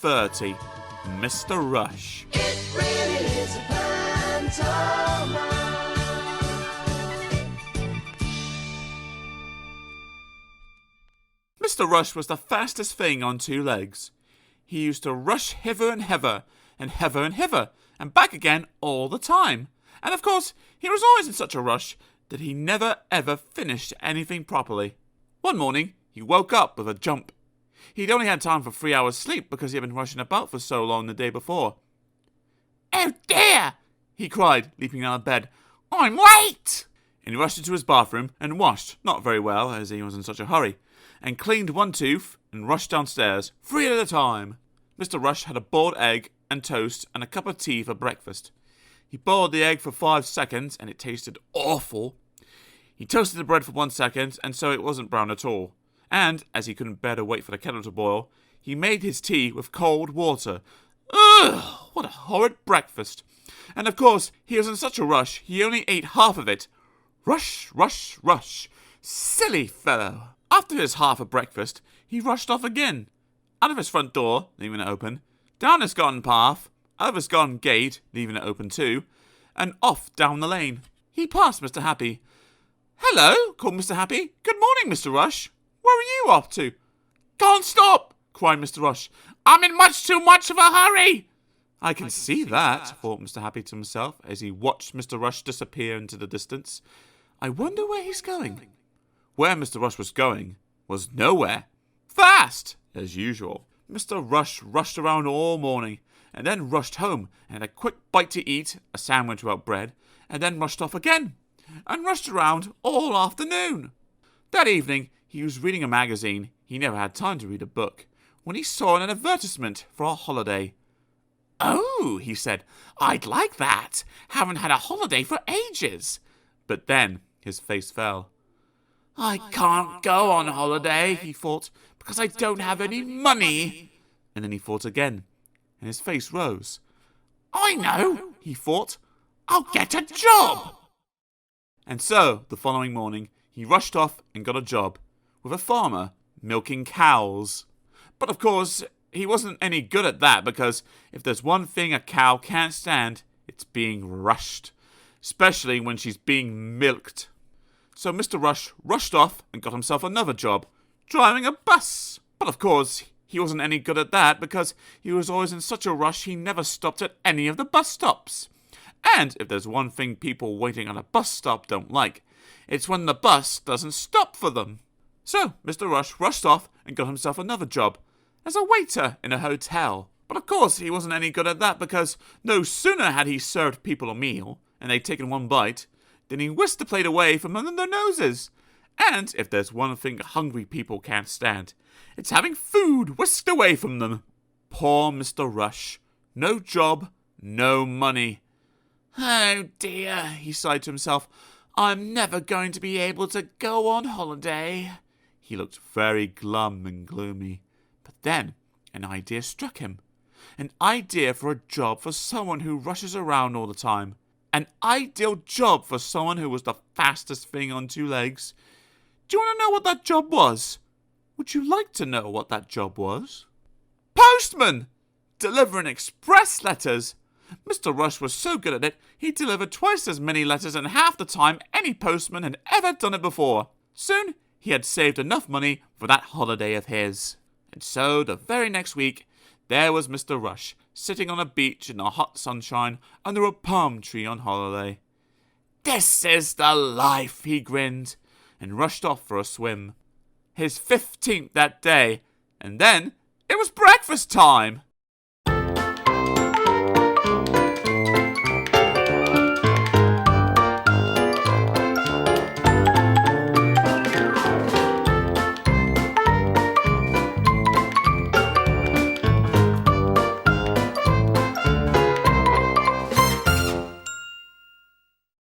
30, Mr. Rush. It really is a pantomime. Mr. Rush was the fastest thing on two legs. He used to rush hither and hither, and hither and hither, and back again all the time. And of course, he was always in such a rush that he never ever finished anything properly. One morning, he woke up with a jump. He'd only had time for 3 hours sleep because he had been rushing about for so long the day before. "Oh dear!" he cried, leaping out of bed. "I'm late!" And he rushed into his bathroom and washed, not very well as he was in such a hurry, and cleaned one tooth and rushed downstairs, 3 at a time. Mr. Rush had a boiled egg and toast and a cup of tea for breakfast. He boiled the egg for 5 seconds and it tasted awful. He toasted the bread for 1 second and so it wasn't brown at all. And, as he couldn't bear to wait for the kettle to boil, he made his tea with cold water. Ugh, what a horrid breakfast. And of course, he was in such a rush, he only ate half of it. Rush, rush, rush. Silly fellow. After his half of breakfast, he rushed off again. Out of his front door, leaving it open, down his garden path, out of his garden gate, leaving it open too, and off down the lane. He passed Mr. Happy. "Hello," called Mr. Happy. "Good morning, Mr. Rush. Where are you off to?" "Can't stop," cried Mr. Rush. "I'm in much too much of a hurry." I can see that, thought Mr. Happy to himself as he watched Mr. Rush disappear into the distance. I wonder where he's going. Where Mr. Rush was going was nowhere. Fast, as usual. Mr. Rush rushed around all morning, and then rushed home and had a quick bite to eat, a sandwich without bread, and then rushed off again, and rushed around all afternoon. That evening, he was reading a magazine. He never had time to read a book, when he saw an advertisement for a holiday. "Oh," he said, "I'd like that. Haven't had a holiday for ages." But then his face fell. "I can't go on holiday," he thought, "because I don't have any money." And then he thought again, and his face rose. "I know," he thought, "I'll get a job." And so, the following morning, he rushed off and got a job with a farmer milking cows. But of course, he wasn't any good at that because if there's one thing a cow can't stand, it's being rushed, especially when she's being milked. So Mr. Rush rushed off and got himself another job, driving a bus. But of course, he wasn't any good at that because he was always in such a rush he never stopped at any of the bus stops. And if there's one thing people waiting on a bus stop don't like, it's when the bus doesn't stop for them. So Mr. Rush rushed off and got himself another job, as a waiter in a hotel. But of course he wasn't any good at that because no sooner had he served people a meal, and they'd taken one bite, than he whisked the plate away from under their noses. And if there's one thing hungry people can't stand, it's having food whisked away from them. Poor Mr. Rush. No job, no money. "Oh dear," he sighed to himself, "I'm never going to be able to go on holiday." He looked very glum and gloomy. But then an idea struck him. An idea for a job for someone who rushes around all the time. An ideal job for someone who was the fastest thing on two legs. Do you want to know what that job was? Would you like to know what that job was? Postman! Delivering express letters. Mr. Rush was so good at it, he delivered twice as many letters in half the time any postman had ever done it before. Soon, he had saved enough money for that holiday of his. And so, the very next week, there was Mr. Rush, sitting on a beach in the hot sunshine under a palm tree on holiday. "This is the life," he grinned, and rushed off for a swim. His 15th that day, and then it was breakfast time!